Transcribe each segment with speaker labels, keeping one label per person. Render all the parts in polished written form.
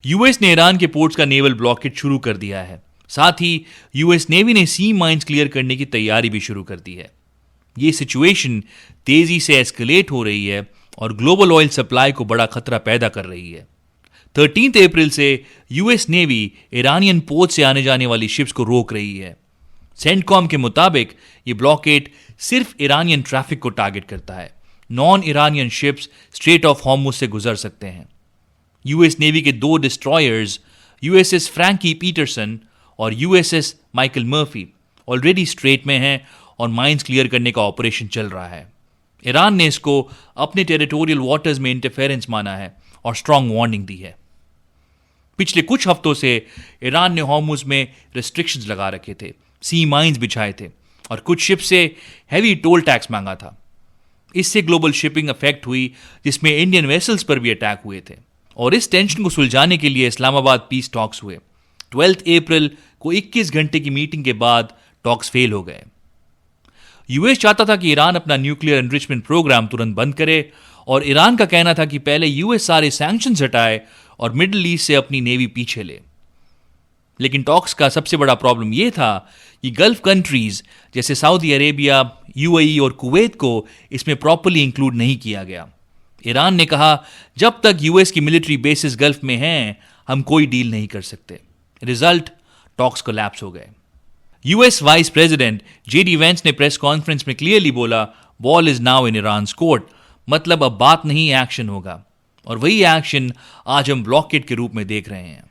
Speaker 1: US ने Iran के ports का नेवल ब्लॉकेट शुरू कर दिया है। साथ ही यूएस नेवी ने सी माइंस क्लियर करने की तैयारी भी शुरू कर दी है। ये सिचुएशन तेजी से एस्केलेट हो रही है और ग्लोबल ऑयल सप्लाई को बड़ा खतरा पैदा कर रही है। 13 अप्रैल से यूएस नेवी ईरानियन पोर्ट से आने जाने वाली शिप्स को रोक रही है। सेंटकॉम के मुताबिक ये ब्लॉकेट सिर्फ ईरानियन ट्रैफिक को टारगेट करता है। Non Iranian ships straight of Hormuz से गुजर सकते हैं। यूएस नेवी के 2 डिस्ट्रॉयर्स यूएसएस फ्रैंकी पीटरसन और USS Michael Murphy already straight में हैं और माइंस क्लियर करने का ऑपरेशन चल रहा है। ईरान ने इसको अपने टेरिटोरियल वाटर्स में इंटरफेरेंस माना है और स्ट्रांग वार्निंग दी है। पिछले कुछ हफ्तों से ईरान ने हॉर्मुज में रिस्ट्रिक्शंस लगा रखे थे, सी माइंस बिछाए थे और कुछ शिप से हैवी टोल टैक्स मांगा था। इससे ग्लोबल शिपिंग अफेक्ट हुई, जिसमें इंडियन वेसल्स पर भी अटैक हुए थे। और इस टेंशन को सुलझाने के लिए इस्लामाबाद पीस टॉक्स हुए। 12 अप्रैल को 21 घंटे की मीटिंग के बाद टॉक्स फेल हो गए। यूएस चाहता था कि ईरान अपना न्यूक्लियर एनरिचमेंट प्रोग्राम तुरंत बंद करे और ईरान का कहना था कि पहले यूएस सारे सैंक्शंस हटाए और मिडिल ईस्ट से अपनी नेवी पीछे ले। लेकिन टॉक्स का सबसे बड़ा प्रॉब्लम यह था कि गल्फ कंट्रीज जैसे सऊदी अरेबिया, यूएई और कुवैत को इसमें प्रॉपर्ली इंक्लूड नहीं किया गया। ईरान ने कहा, जब तक यूएस की मिलिट्री बेसिस गल्फ में हैं, हम कोई डील नहीं कर सकते। रिजल्ट, टॉक्स कोलैप्स हो गए। US vice president JD Vance ने प्रेस कॉन्फ्रेंस में क्लियरली बोला, ball is now in Iran's court, मतलब अब बात नहीं, एक्शन होगा। और वही एक्शन आज हम ब्लॉकेट के रूप में देख रहे हैं।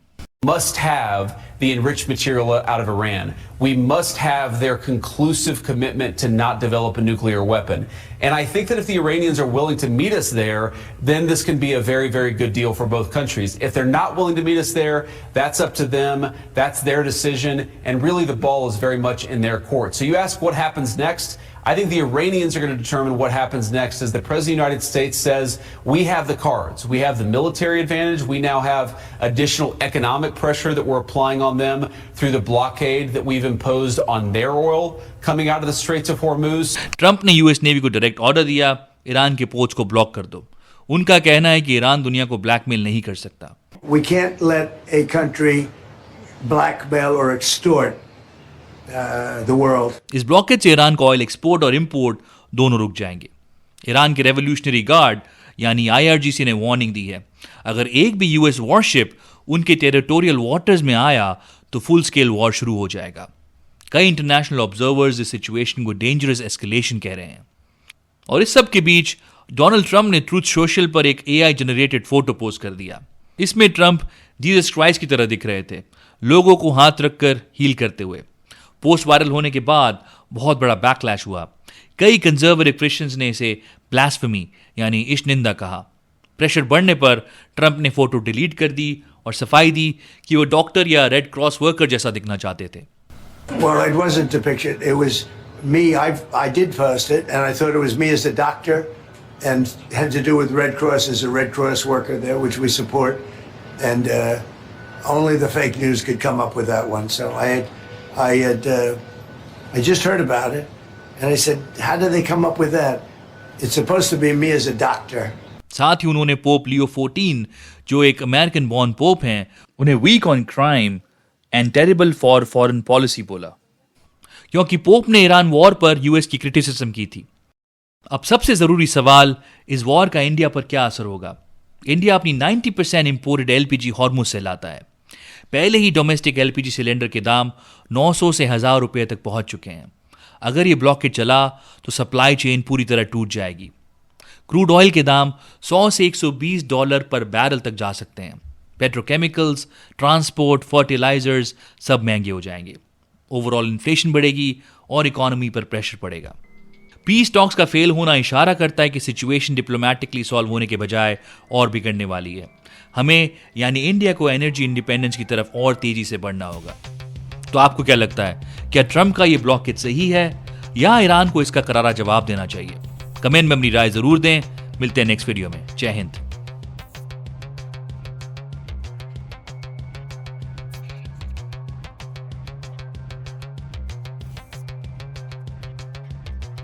Speaker 2: Must have the enriched material out of Iran. We must have their conclusive commitment to not develop a nuclear weapon. And I think that if the Iranians are willing to meet us there, then this can be a very, very good deal for both countries. If they're not willing to meet us there, that's up to them. That's their decision. And really the ball is very much in their court. So you ask what happens next? I think the Iranians are going to determine what happens next as the President of the United States says, we have the cards. We have the military advantage. We now have additional economic pressure that we're applying on them through the blockade that we've imposed on their oil coming out of the Straits of Hormuz.
Speaker 1: Trump ने US navy को direct order दिया, Iran के ports को block कर दो। उनका कहना है कि ईरान दुनिया को ब्लैकमेल नहीं कर सकता।
Speaker 3: We can't let a country blackmail or extort the world.
Speaker 1: इस ब्लॉकेज से ईरान का ऑयल एक्सपोर्ट और इंपोर्ट दोनों रुक जाएंगे। ईरान के रेवोल्यूशनरी गार्ड यानी आईआरजीसी ने वार्निंग दी है, अगर एक भी यूएस वॉरशिप उनके टेरिटोरियल वाटर्स में आया तो फुल स्केल वॉर शुरू हो जाएगा। कई इंटरनेशनल ऑब्जर्वर्स इस सिचुएशन को डेंजरस एस्केलेशन कह रहे हैं। और इस सब के बीच डोनाल्ड ट्रंप ने ट्रूथ सोशल पर एक एआई जनरेटेड फोटो पोस्ट कर दिया। इसमें ट्रंप जीसस क्राइस्ट की तरह दिख रहे थे, लोगों को हाथ रखकर हील करते हुए। पोस्ट वायरल होने के बाद बहुत बड़ा बैकलैश हुआ। कई कंजर्वेटिव क्रिश्चियंस ने इसे ब्लास्फेमी यानी इश्क निंदा कहा। प्रेशर बढ़ने पर ट्रंप ने फोटो डिलीट कर दी और सफाई दी कि वो डॉक्टर या रेड क्रॉस वर्कर जैसा दिखना चाहते थे।
Speaker 3: Well, it wasn't depicted. It was me. I did post it, and I thought it was me as a doctor, and had to do with Red Cross as a Red Cross worker there, which we support. And only the fake news could come up with that one. So I just heard about it, and I said, "How did they come up with that? It's supposed to be me as a doctor."
Speaker 1: साथ ही उन्होंने Pope Leo 14 जो एक American born pope हैं, उन्हें weak on crime and terrible for foreign policy बोला, क्योंकि pope ने Iran war पर यूएस की क्रिटिसिज्म की थी। अब सबसे जरूरी सवाल, इस वॉर का इंडिया पर क्या असर होगा? इंडिया अपनी 90% इंपोर्टेड एलपीजी हॉर्मुज से लाता है। पहले ही डोमेस्टिक एलपीजी सिलेंडर के दाम 900 से 1000 रुपये तक पहुंच चुके हैं। अगर ये ब्लॉकेज चला तो सप्लाई चेन पूरी तरह टूट जाएगी। क्रूड ऑयल के दाम 100 से $120 पर बैरल तक जा सकते हैं। पेट्रोकेमिकल्स, ट्रांसपोर्ट, फर्टिलाइजर्स सब महंगे हो जाएंगे। ओवरऑल इन्फ्लेशन बढ़ेगी और इकोनॉमी पर प्रेशर पड़ेगा। पीस टॉक्स का फेल होना इशारा करता है कि सिचुएशन डिप्लोमेटिकली सॉल्व होने के बजाय और बिगड़ने वाली है। हमें यानी इंडिया को एनर्जी इंडिपेंडेंस की तरफ और तेजी से बढ़ना होगा। तो आपको क्या लगता है, क्या ट्रंप का ये ब्लॉकेज सही है या ईरान को इसका करारा जवाब देना चाहिए? कमेंट में अपनी राय जरूर दें। मिलते हैं नेक्स्ट वीडियो में। जय हिंद।